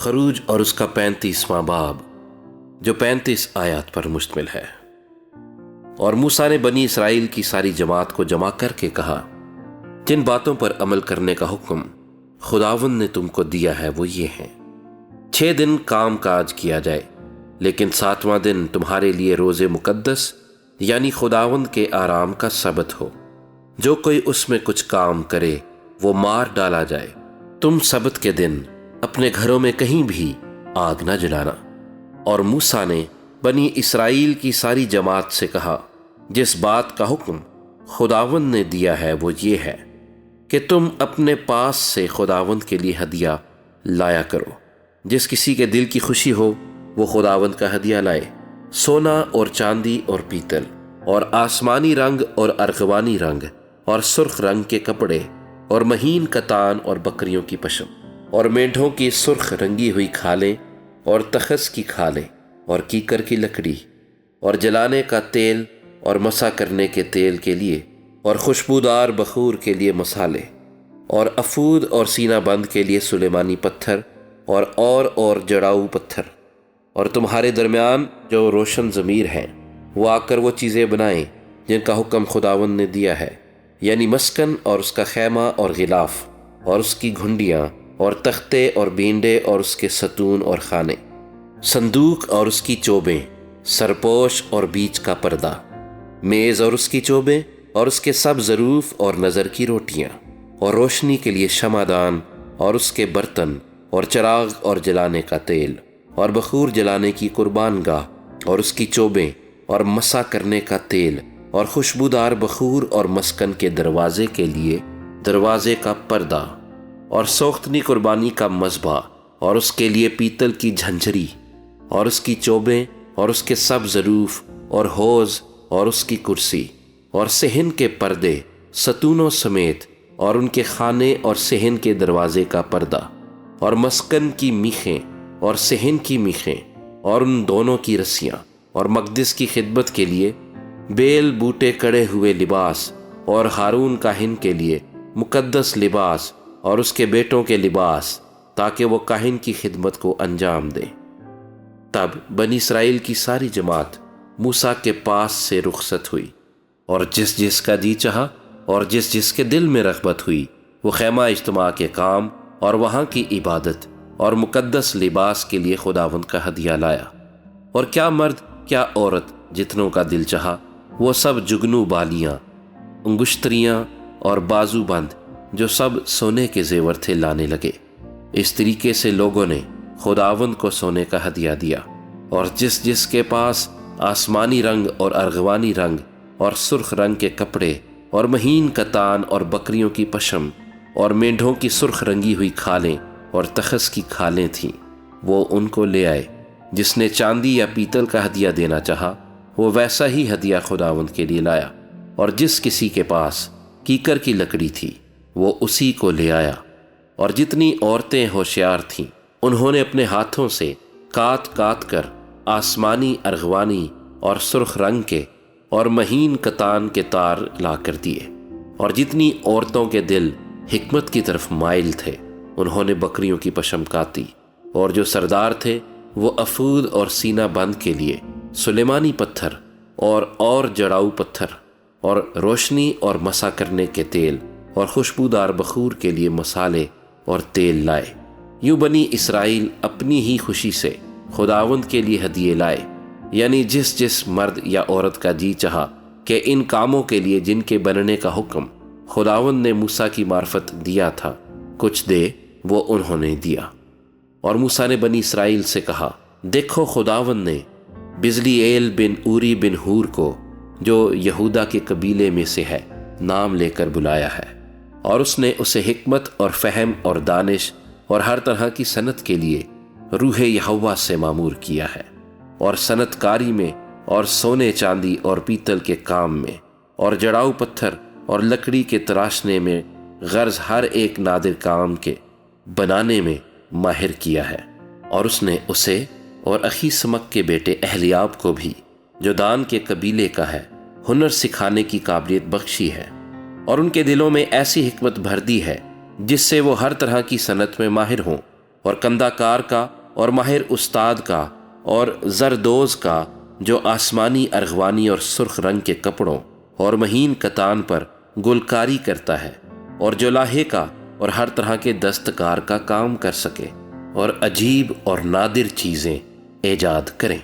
خروج اور اس کا 35واں باب جو 35 آیات پر مشتمل ہے۔ اور موسیٰ نے بنی اسرائیل کی ساری جماعت کو جمع کر کے کہا، جن باتوں پر عمل کرنے کا حکم خداوند نے تم کو دیا ہے وہ یہ ہیں: 6 دن کام کاج کیا جائے، لیکن 7واں دن تمہارے لیے روزے مقدس یعنی خداوند کے آرام کا سبت ہو۔ جو کوئی اس میں کچھ کام کرے وہ مار ڈالا جائے۔ تم سبت کے دن اپنے گھروں میں کہیں بھی آگ نہ جلانا۔ اور موسیٰ نے بنی اسرائیل کی ساری جماعت سے کہا، جس بات کا حکم خداوند نے دیا ہے وہ یہ ہے کہ تم اپنے پاس سے خداوند کے لیے ہدیہ لایا کرو۔ جس کسی کے دل کی خوشی ہو وہ خداوند کا ہدیہ لائے، سونا اور چاندی اور پیتل اور آسمانی رنگ اور ارغوانی رنگ اور سرخ رنگ کے کپڑے اور مہین کتان اور بکریوں کی پشم اور مینڈھوں کی سرخ رنگی ہوئی کھالیں اور تخس کی کھالیں اور کیکر کی لکڑی اور جلانے کا تیل اور مسح کرنے کے تیل کے لیے اور خوشبودار بخور کے لیے مصالے اور افود اور سینہ بند کے لیے سلیمانی پتھر اور جڑاؤ پتھر۔ اور تمہارے درمیان جو روشن ضمیر ہیں وہ آ کر وہ چیزیں بنائیں جن کا حکم خداوند نے دیا ہے، یعنی مسکن اور اس کا خیمہ اور غلاف اور اس کی گھنڈیاں اور تختے اور بینڈے اور اس کے ستون اور خانے، صندوق اور اس کی چوبیں، سرپوش اور بیچ کا پردہ، میز اور اس کی چوبیں اور اس کے سب ظروف اور نظر کی روٹیاں، اور روشنی کے لیے شمعدان اور اس کے برتن اور چراغ اور جلانے کا تیل اور بخور جلانے کی قربان گاہ اور اس کی چوبیں اور مسح کرنے کا تیل اور خوشبودار بخور اور مسکن کے دروازے کے لیے دروازے کا پردہ اور سوختنی قربانی کا مذبح اور اس کے لیے پیتل کی جھنجھری اور اس کی چوبیں اور اس کے سب ظروف اور حوض اور اس کی کرسی اور صحن کے پردے ستونوں سمیت اور ان کے خانے اور صحن کے دروازے کا پردہ اور مسکن کی میخیں اور صحن کی میخیں اور ان دونوں کی رسیاں اور مقدس کی خدمت کے لیے بیل بوٹے کڑے ہوئے لباس اور ہارون کاہن کے لیے مقدس لباس اور اس کے بیٹوں کے لباس، تاکہ وہ کاہن کی خدمت کو انجام دیں۔ تب بنی اسرائیل کی ساری جماعت موسیٰ کے پاس سے رخصت ہوئی، اور جس جس کا جی چاہا اور جس جس کے دل میں رغبت ہوئی وہ خیمہ اجتماع کے کام اور وہاں کی عبادت اور مقدس لباس کے لیے خداوند کا ہدیہ لایا۔ اور کیا مرد کیا عورت جتنوں کا دل چاہا وہ سب جگنو بالیاں، انگشتریاں اور بازو بند جو سب سونے کے زیور تھے لانے لگے۔ اس طریقے سے لوگوں نے خداوند کو سونے کا ہدیہ دیا، اور جس جس کے پاس آسمانی رنگ اور ارغوانی رنگ اور سرخ رنگ کے کپڑے اور مہین کتان اور بکریوں کی پشم اور مینڈھوں کی سرخ رنگی ہوئی کھالیں اور تخس کی کھالیں تھیں، وہ ان کو لے آئے۔ جس نے چاندی یا پیتل کا ہدیہ دینا چاہا وہ ویسا ہی ہدیہ خداوند کے لیے لایا، اور جس کسی کے پاس کیکر کی لکڑی تھی وہ اسی کو لے آیا۔ اور جتنی عورتیں ہوشیار تھیں انہوں نے اپنے ہاتھوں سے کات کات کر آسمانی ارغوانی اور سرخ رنگ کے اور مہین کتان کے تار لا کر دیے۔ اور جتنی عورتوں کے دل حکمت کی طرف مائل تھے انہوں نے بکریوں کی پشم کاتی، اور جو سردار تھے وہ افود اور سینہ بند کے لیے سلیمانی پتھر اور جڑاؤ پتھر اور روشنی اور مسح کرنے کے تیل اور خوشبودار بخور کے لیے مصالے اور تیل لائے۔ یوں بنی اسرائیل اپنی ہی خوشی سے خداوند کے لیے ہدیے لائے، یعنی جس جس مرد یا عورت کا جی چاہا کہ ان کاموں کے لیے جن کے بننے کا حکم خداوند نے موسیٰ کی معرفت دیا تھا کچھ دے، وہ انہوں نے دیا۔ اور موسیٰ نے بنی اسرائیل سے کہا، دیکھو خداوند نے بزلییل بن اوری بن ہور کو، جو یہودا کے قبیلے میں سے ہے، نام لے کر بلایا ہے، اور اس نے اسے حکمت اور فہم اور دانش اور ہر طرح کی صنعت کے لیے روح یہوہ سے مامور کیا ہے، اور صنعت کاری میں اور سونے چاندی اور پیتل کے کام میں اور جڑاؤ پتھر اور لکڑی کے تراشنے میں، غرض ہر ایک نادر کام کے بنانے میں ماہر کیا ہے۔ اور اس نے اسے اور اخی سمک کے بیٹے اہلیاب کو بھی، جو دان کے قبیلے کا ہے، ہنر سکھانے کی قابلیت بخشی ہے، اور ان کے دلوں میں ایسی حکمت بھر دی ہے جس سے وہ ہر طرح کی صنعت میں ماہر ہوں، اور کنداکار کا اور ماہر استاد کا اور زردوز کا جو آسمانی ارغوانی اور سرخ رنگ کے کپڑوں اور مہین کتان پر گلکاری کرتا ہے، اور جو لاہے کا اور ہر طرح کے دستکار کا کام کر سکے اور عجیب اور نادر چیزیں ایجاد کریں۔